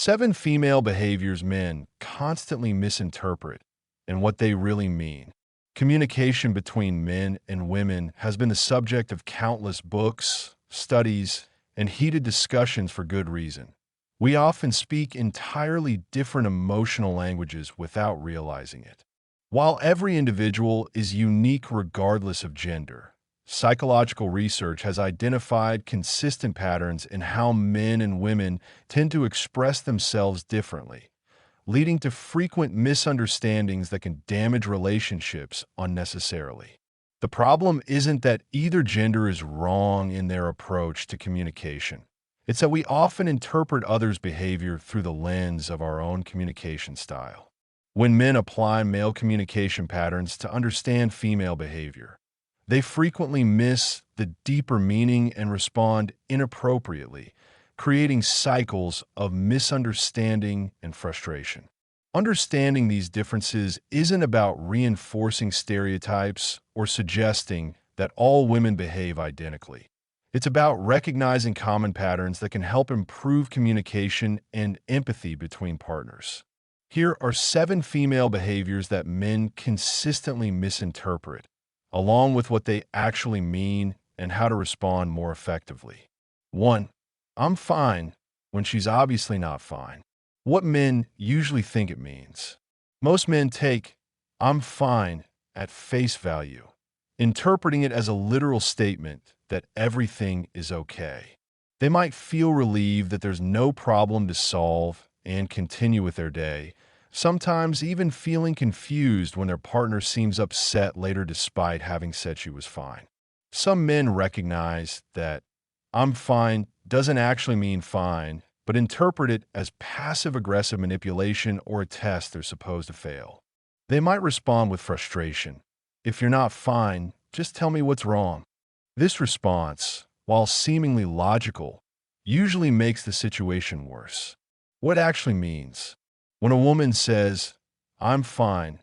7 female behaviors men constantly misinterpret and what they really mean. Communication between men and women has been the subject of countless books, studies, and heated discussions for good reason. We often speak entirely different emotional languages without realizing it. While every individual is unique regardless of gender, psychological research has identified consistent patterns in how men and women tend to express themselves differently, leading to frequent misunderstandings that can damage relationships unnecessarily. The problem isn't that either gender is wrong in their approach to communication. It's that we often interpret others' behavior through the lens of our own communication style. When men apply male communication patterns to understand female behavior, they frequently miss the deeper meaning and respond inappropriately, creating cycles of misunderstanding and frustration. Understanding these differences isn't about reinforcing stereotypes or suggesting that all women behave identically. It's about recognizing common patterns that can help improve communication and empathy between partners. Here are 7 female behaviors that men consistently misinterpret, along with what they actually mean and how to respond more effectively. 1. I'm fine when she's obviously not fine. What men usually think it means. Most men take I'm fine at face value, interpreting it as a literal statement that everything is okay. They might feel relieved that there's no problem to solve and continue with their day, sometimes even feeling confused when their partner seems upset later despite having said she was fine. Some men recognize that I'm fine doesn't actually mean fine, but interpret it as passive-aggressive manipulation or a test they're supposed to fail. They might respond with frustration. If you're not fine, just tell me what's wrong. This response, while seemingly logical, usually makes the situation worse. What it actually means. When a woman says, I'm fine,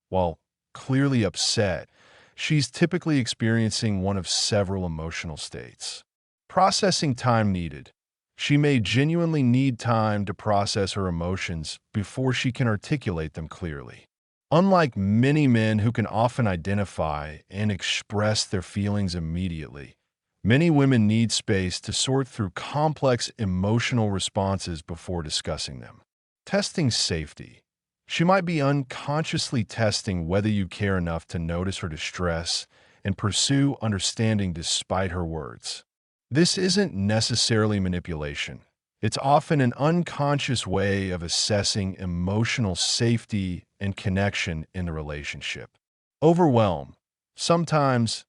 while clearly upset, she's typically experiencing one of several emotional states. Processing time needed. She may genuinely need time to process her emotions before she can articulate them clearly. Unlike many men who can often identify and express their feelings immediately, many women need space to sort through complex emotional responses before discussing them. Testing safety. She might be unconsciously testing whether you care enough to notice her distress and pursue understanding despite her words. This isn't necessarily manipulation. It's often an unconscious way of assessing emotional safety and connection in the relationship. Overwhelm. Sometimes,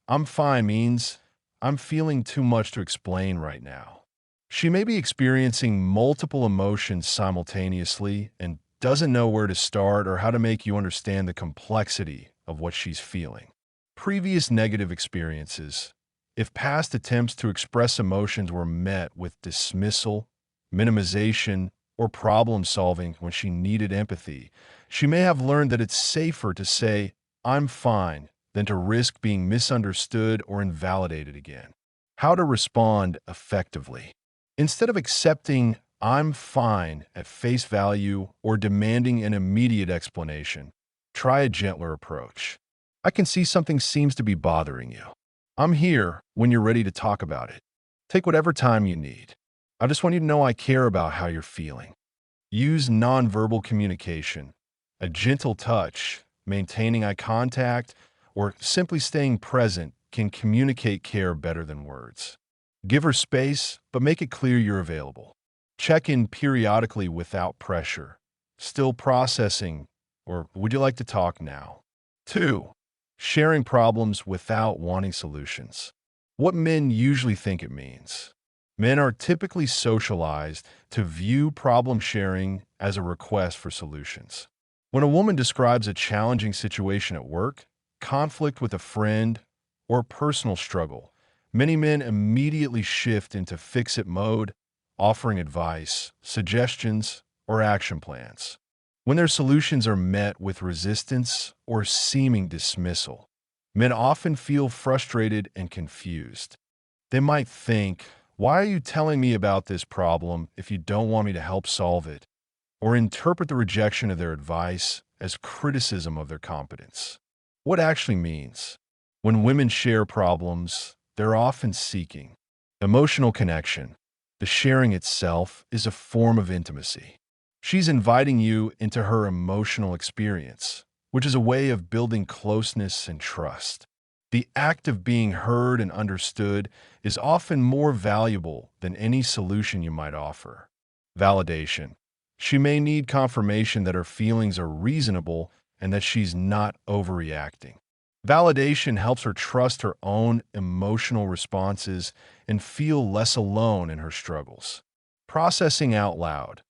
I'm fine means I'm feeling too much to explain right now. She may be experiencing multiple emotions simultaneously and doesn't know where to start or how to make you understand the complexity of what she's feeling. Previous negative experiences. If past attempts to express emotions were met with dismissal, minimization, or problem solving when she needed empathy, she may have learned that it's safer to say, I'm fine, than to risk being misunderstood or invalidated again. How to respond effectively. Instead of accepting I'm fine at face value or demanding an immediate explanation, try a gentler approach. I can see something seems to be bothering you. I'm here when you're ready to talk about it. Take whatever time you need. I just want you to know I care about how you're feeling. Use nonverbal communication, a gentle touch, maintaining eye contact, or simply staying present can communicate care better than words. Give her space, but make it clear you're available. Check in periodically without pressure. Still processing, or would you like to talk now? 2. Sharing problems without wanting solutions. What men usually think it means. Men are typically socialized to view problem sharing as a request for solutions. When a woman describes a challenging situation at work, conflict with a friend, or personal struggle, many men immediately shift into fix-it mode, offering advice, suggestions, or action plans. When their solutions are met with resistance or seeming dismissal, men often feel frustrated and confused. They might think, Why are you telling me about this problem if you don't want me to help solve it? Or interpret the rejection of their advice as criticism of their competence. What actually means? When women share problems, they're often seeking emotional connection. The sharing itself is a form of intimacy. She's inviting you into her emotional experience, which is a way of building closeness and trust. The act of being heard and understood is often more valuable than any solution you might offer. Validation. She may need confirmation that her feelings are reasonable and that she's not overreacting. Validation helps her trust her own emotional responses and feel less alone in her struggles. Processing out loud.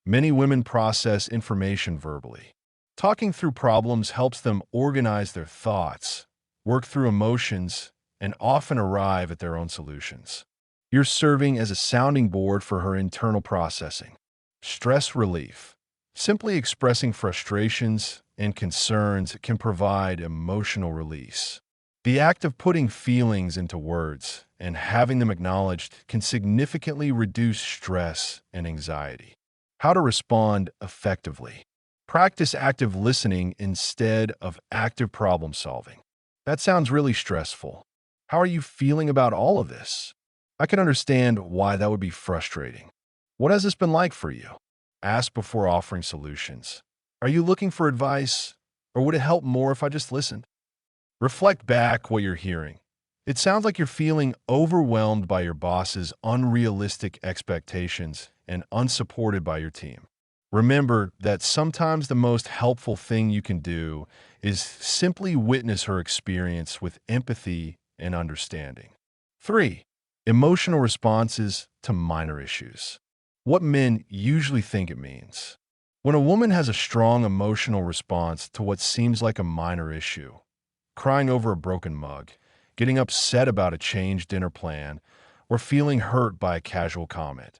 Many women process information verbally. Talking through problems helps them organize their thoughts, work through emotions, and often arrive at their own solutions. You're serving as a sounding board for her internal processing. Stress relief. Simply expressing frustrations and concerns can provide emotional release. The act of putting feelings into words and having them acknowledged can significantly reduce stress and anxiety. How to respond effectively. Practice active listening instead of active problem solving. That sounds really stressful. How are you feeling about all of this? I can understand why that would be frustrating. What has this been like for you? Ask before offering solutions. Are you looking for advice, or would it help more if I just listened? Reflect back what you're hearing. It sounds like you're feeling overwhelmed by your boss's unrealistic expectations and unsupported by your team. Remember that sometimes the most helpful thing you can do is simply witness her experience with empathy and understanding. 3. Emotional responses to minor issues. What men usually think it means. When a woman has a strong emotional response to what seems like a minor issue, crying over a broken mug, getting upset about a changed dinner plan, or feeling hurt by a casual comment,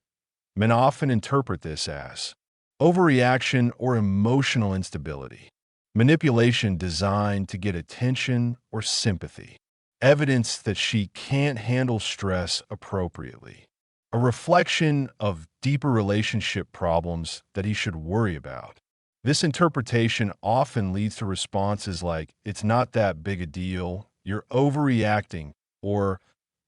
men often interpret this as overreaction or emotional instability, manipulation designed to get attention or sympathy, evidence that she can't handle stress appropriately, a reflection of deeper relationship problems that he should worry about. This interpretation often leads to responses like, "It's not that big a deal," "You're overreacting," or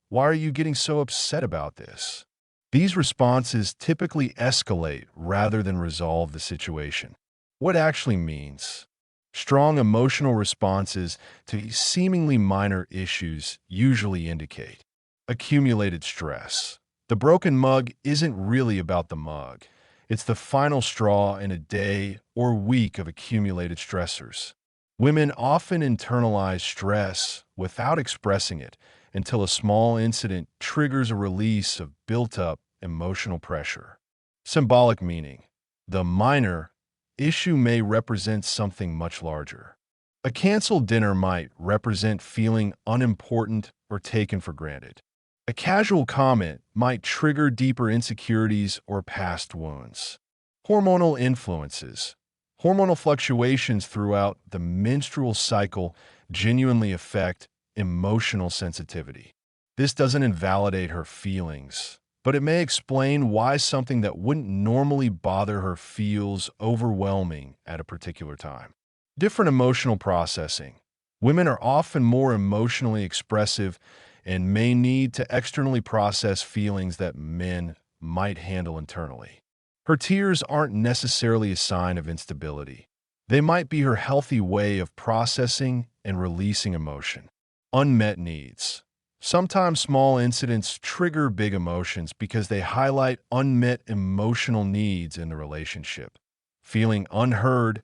"Why are you getting so upset about this?" These responses typically escalate rather than resolve the situation. What actually means? Strong emotional responses to seemingly minor issues usually indicate accumulated stress. The broken mug isn't really about the mug. It's the final straw in a day or week of accumulated stressors. Women often internalize stress without expressing it until a small incident triggers a release of built-up emotional pressure. Symbolic meaning. The minor issue may represent something much larger. A canceled dinner might represent feeling unimportant or taken for granted. A casual comment might trigger deeper insecurities or past wounds. Hormonal influences. Hormonal fluctuations throughout the menstrual cycle genuinely affect emotional sensitivity. This doesn't invalidate her feelings, but it may explain why something that wouldn't normally bother her feels overwhelming at a particular time. Different emotional processing. Women are often more emotionally expressive and may need to externally process feelings that men might handle internally. Her tears aren't necessarily a sign of instability. They might be her healthy way of processing and releasing emotion. Unmet needs. Sometimes small incidents trigger big emotions because they highlight unmet emotional needs in the relationship. Feeling unheard,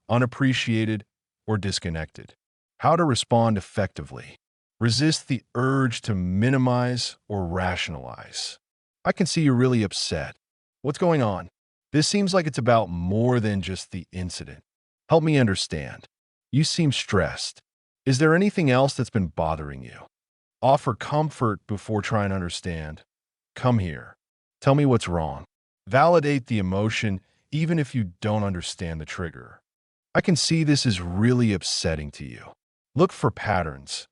unappreciated, or disconnected. How to respond effectively. Resist the urge to minimize or rationalize. I can see you're really upset. What's going on? This seems like it's about more than just the incident. Help me understand. You seem stressed. Is there anything else that's been bothering you? Offer comfort before trying to understand. Come here. Tell me what's wrong. Validate the emotion even if you don't understand the trigger. I can see this is really upsetting to you. Look for patterns.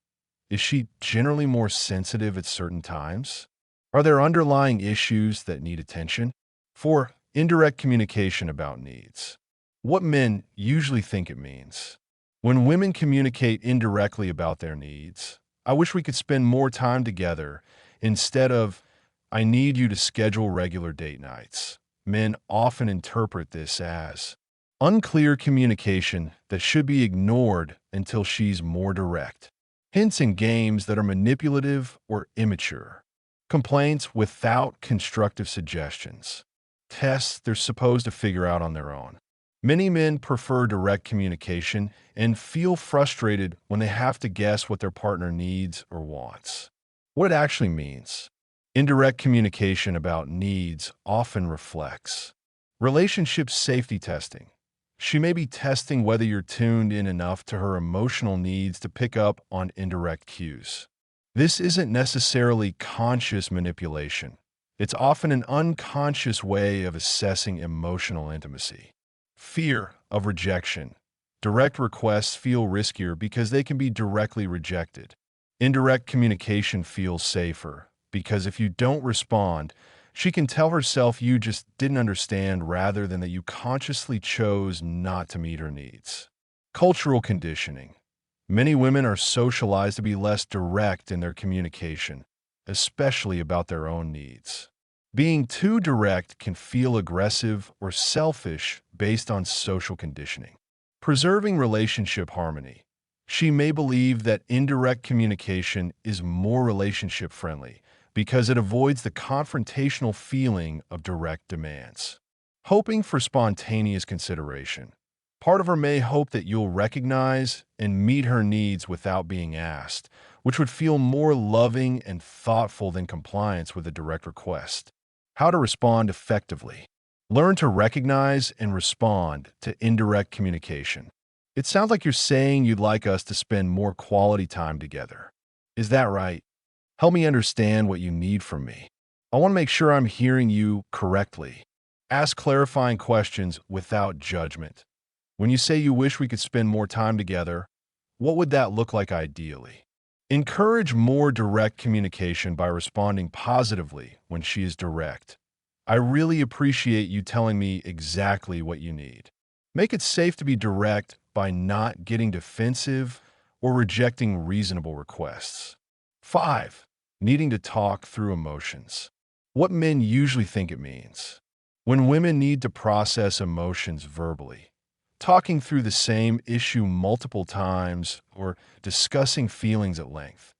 Is she generally more sensitive at certain times? Are there underlying issues that need attention? 4. Indirect communication about needs. What men usually think it means. When women communicate indirectly about their needs, I wish we could spend more time together instead of, I need you to schedule regular date nights. Men often interpret this as unclear communication that should be ignored until she's more direct. Hints and games that are manipulative or immature. Complaints without constructive suggestions. Tests they're supposed to figure out on their own. Many men prefer direct communication and feel frustrated when they have to guess what their partner needs or wants. What it actually means. Indirect communication about needs often reflects relationship safety testing. She may be testing whether you're tuned in enough to her emotional needs to pick up on indirect cues. This isn't necessarily conscious manipulation. It's often an unconscious way of assessing emotional intimacy. Fear of rejection. Direct requests feel riskier because they can be directly rejected. Indirect communication feels safer because if you don't respond, she can tell herself you just didn't understand rather than that you consciously chose not to meet her needs. Cultural conditioning. Many women are socialized to be less direct in their communication, especially about their own needs. Being too direct can feel aggressive or selfish based on social conditioning. Preserving relationship harmony. She may believe that indirect communication is more relationship friendly because it avoids the confrontational feeling of direct demands. Hoping for spontaneous consideration. Part of her may hope that you'll recognize and meet her needs without being asked, which would feel more loving and thoughtful than compliance with a direct request. How to respond effectively. Learn to recognize and respond to indirect communication. It sounds like you're saying you'd like us to spend more quality time together. Is that right? Help me understand what you need from me. I want to make sure I'm hearing you correctly. Ask clarifying questions without judgment. When you say you wish we could spend more time together, what would that look like ideally? Encourage more direct communication by responding positively when she is direct. I really appreciate you telling me exactly what you need. Make it safe to be direct by not getting defensive or rejecting reasonable requests. 5. Needing to talk through emotions. What men usually think it means. When women need to process emotions verbally, talking through the same issue multiple times or discussing feelings at length.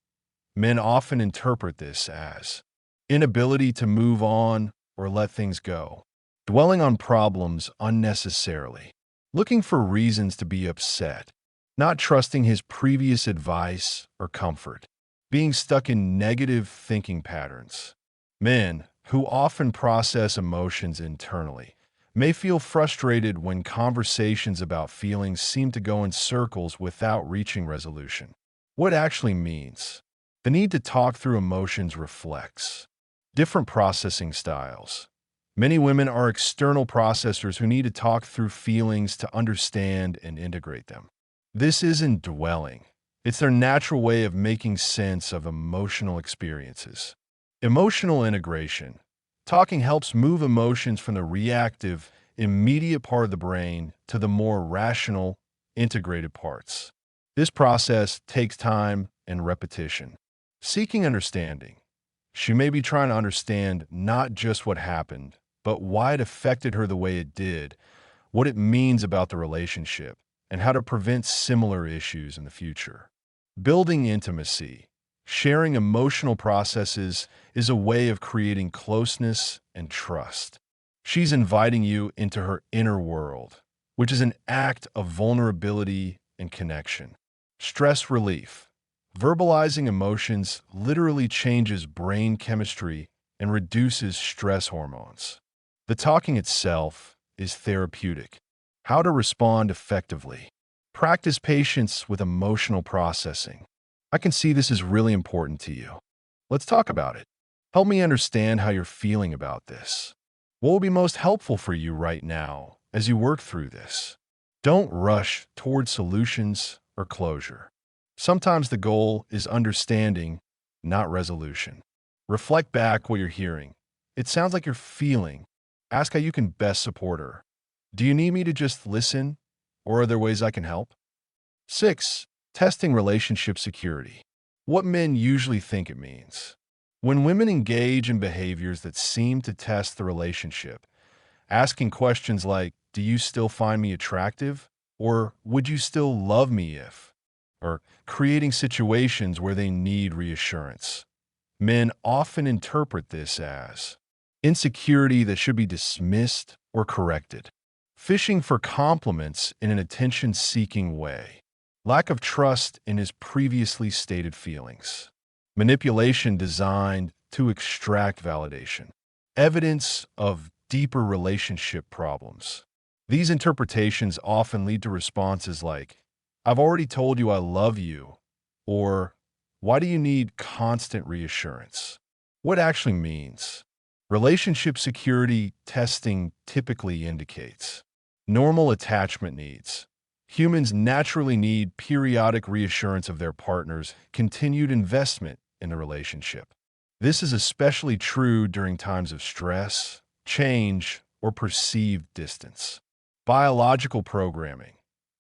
Men often interpret this as inability to move on or let things go, dwelling on problems unnecessarily, looking for reasons to be upset, not trusting his previous advice or comfort, being stuck in negative thinking patterns. Men, who often process emotions internally, may feel frustrated when conversations about feelings seem to go in circles without reaching resolution. What it actually means. The need to talk through emotions reflects different processing styles. Many women are external processors who need to talk through feelings to understand and integrate them. This isn't dwelling. It's their natural way of making sense of emotional experiences. Emotional integration. Talking helps move emotions from the reactive, immediate part of the brain to the more rational, integrated parts. This process takes time and repetition. Seeking understanding. She may be trying to understand not just what happened, but why it affected her the way it did, what it means about the relationship, and how to prevent similar issues in the future. Building intimacy. Sharing emotional processes is a way of creating closeness and trust. She's inviting you into her inner world, which is an act of vulnerability and connection. Stress relief. Verbalizing emotions literally changes brain chemistry and reduces stress hormones. The talking itself is therapeutic. How to respond effectively. Practice patience with emotional processing. I can see this is really important to you. Let's talk about it. Help me understand how you're feeling about this. What will be most helpful for you right now as you work through this? Don't rush toward solutions or closure. Sometimes the goal is understanding, not resolution. Reflect back what you're hearing. It sounds like you're feeling. Ask how you can best support her. Do you need me to just listen, or are there ways I can help? 6. Testing relationship security. What men usually think it means. When women engage in behaviors that seem to test the relationship, asking questions like, do you still find me attractive? Or would you still love me if? Or creating situations where they need reassurance. Men often interpret this as insecurity that should be dismissed or corrected, fishing for compliments in an attention-seeking way, lack of trust in his previously stated feelings, manipulation designed to extract validation, evidence of deeper relationship problems. These interpretations often lead to responses like, I've already told you I love you, or why do you need constant reassurance? What actually means? Relationship security testing typically indicates normal attachment needs. Humans naturally need periodic reassurance of their partner's continued investment in the relationship. This is especially true during times of stress, change, or perceived distance. Biological programming.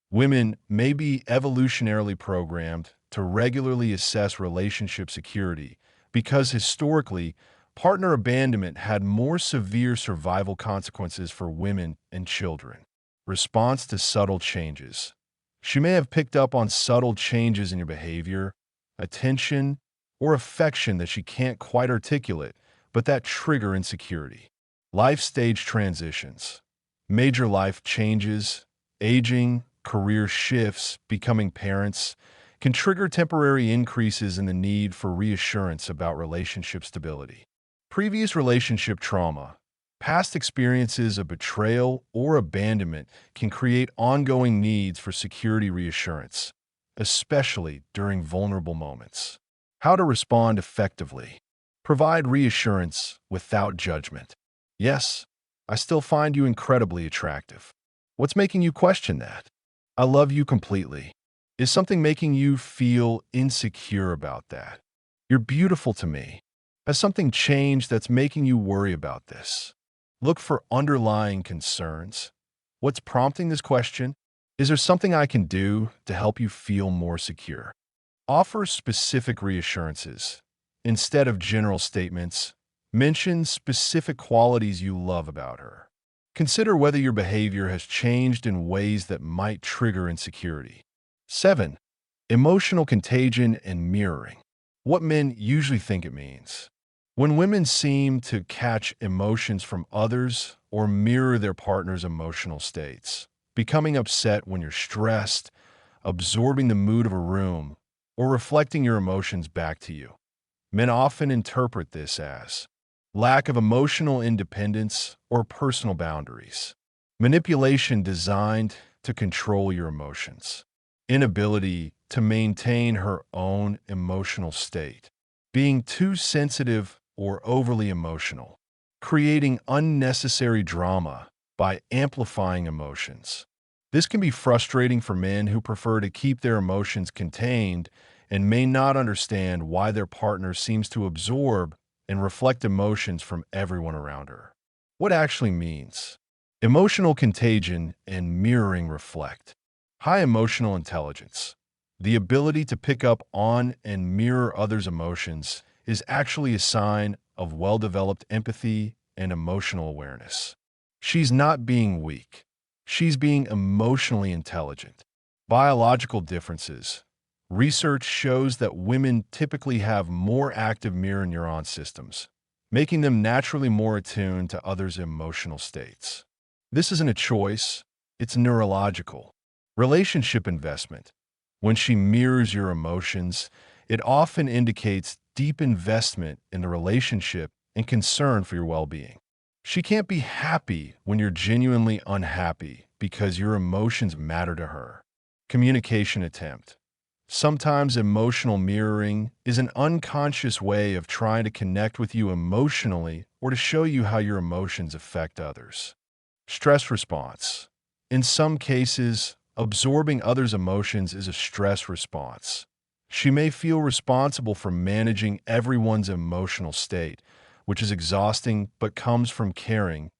Women may be evolutionarily programmed to regularly assess relationship security because historically, partner abandonment had more severe survival consequences for women and children. Response to subtle changes. She may have picked up on subtle changes in your behavior, attention, or affection that she can't quite articulate, but that trigger insecurity. Life stage transitions. Major life changes, aging, career shifts, becoming parents, can trigger temporary increases in the need for reassurance about relationship stability. Previous relationship trauma. Past experiences of betrayal or abandonment can create ongoing needs for security reassurance, especially during vulnerable moments. How to respond effectively. Provide reassurance without judgment. Yes, I still find you incredibly attractive. What's making you question that? I love you completely. Is something making you feel insecure about that? You're beautiful to me. Has something changed that's making you worry about this? Look for underlying concerns. What's prompting this question? Is there something I can do to help you feel more secure? Offer specific reassurances. Instead of general statements, mention specific qualities you love about her. Consider whether your behavior has changed in ways that might trigger insecurity. 7. Emotional contagion and mirroring. What men usually think it means. When women seem to catch emotions from others or mirror their partner's emotional states, becoming upset when you're stressed, absorbing the mood of a room, or reflecting your emotions back to you. Men often interpret this as lack of emotional independence or personal boundaries, manipulation designed to control your emotions, inability to maintain her own emotional state, being too sensitive or overly emotional, creating unnecessary drama by amplifying emotions. This can be frustrating for men who prefer to keep their emotions contained and may not understand why their partner seems to absorb and reflect emotions from everyone around her. What actually means? Emotional contagion and mirroring reflect. High emotional intelligence. The ability to pick up on and mirror others' emotions is actually a sign of well-developed empathy and emotional awareness. She's not being weak. She's being emotionally intelligent. Biological differences. Research shows that women typically have more active mirror neuron systems, making them naturally more attuned to others' emotional states. This isn't a choice, it's neurological. Relationship investment. When she mirrors your emotions, it often indicates deep investment in the relationship and concern for your well-being. She can't be happy when you're genuinely unhappy because your emotions matter to her. Communication attempt. Sometimes emotional mirroring is an unconscious way of trying to connect with you emotionally or to show you how your emotions affect others. Stress response. In some cases, absorbing others' emotions is a stress response. She may feel responsible for managing everyone's emotional state, which is exhausting but comes from caring,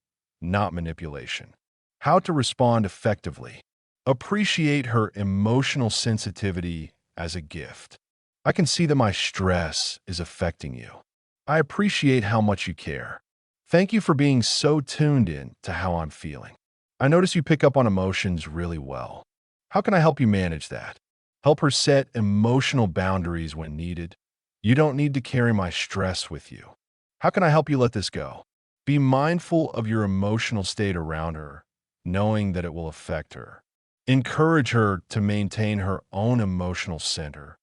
not manipulation. How to respond effectively. Appreciate her emotional sensitivity as a gift. I can see that my stress is affecting you. I appreciate how much you care. Thank you for being so tuned in to how I'm feeling. I notice you pick up on emotions really well. How can I help you manage that? Help her set emotional boundaries when needed. You don't need to carry my stress with you. How can I help you let this go? Be mindful of your emotional state around her, knowing that it will affect her. Encourage her to maintain her own emotional center.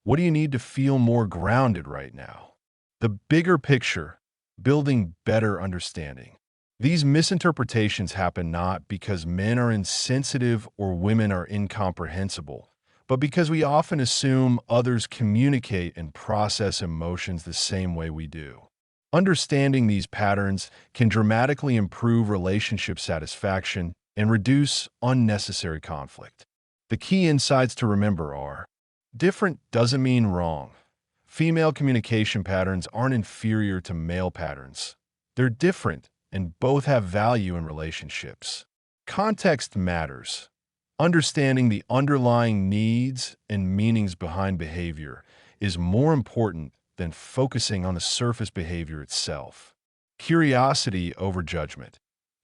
What do you need to feel more grounded right now? The bigger picture, building better understanding. These misinterpretations happen not because men are insensitive or women are incomprehensible, but because we often assume others communicate and process emotions the same way we do. Understanding these patterns can dramatically improve relationship satisfaction and reduce unnecessary conflict. The key insights to remember are: different doesn't mean wrong. Female communication patterns aren't inferior to male patterns. They're different, and both have value in relationships. Context matters. Understanding the underlying needs and meanings behind behavior is more important than focusing on the surface behavior itself. Curiosity over judgment.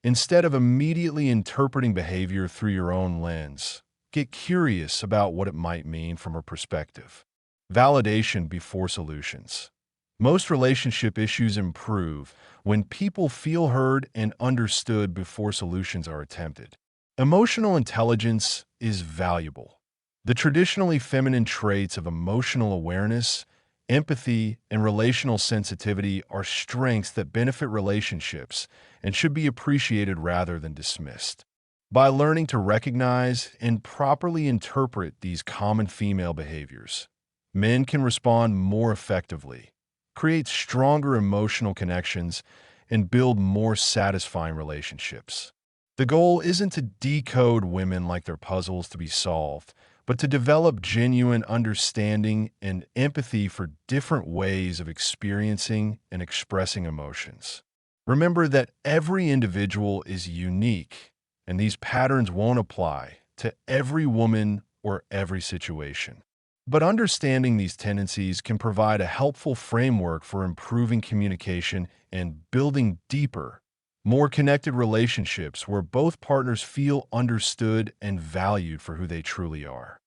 Instead of immediately interpreting behavior through your own lens, get curious about what it might mean from her perspective. Validation before solutions. Most relationship issues improve when people feel heard and understood before solutions are attempted. Emotional intelligence is valuable. The traditionally feminine traits of emotional awareness, empathy, and relational sensitivity are strengths that benefit relationships and should be appreciated rather than dismissed. By learning to recognize and properly interpret these common female behaviors, men can respond more effectively, create stronger emotional connections, and build more satisfying relationships. The goal isn't to decode women like they're puzzles to be solved, but to develop genuine understanding and empathy for different ways of experiencing and expressing emotions. Remember that every individual is unique, and these patterns won't apply to every woman or every situation. But understanding these tendencies can provide a helpful framework for improving communication and building deeper, more connected relationships where both partners feel understood and valued for who they truly are.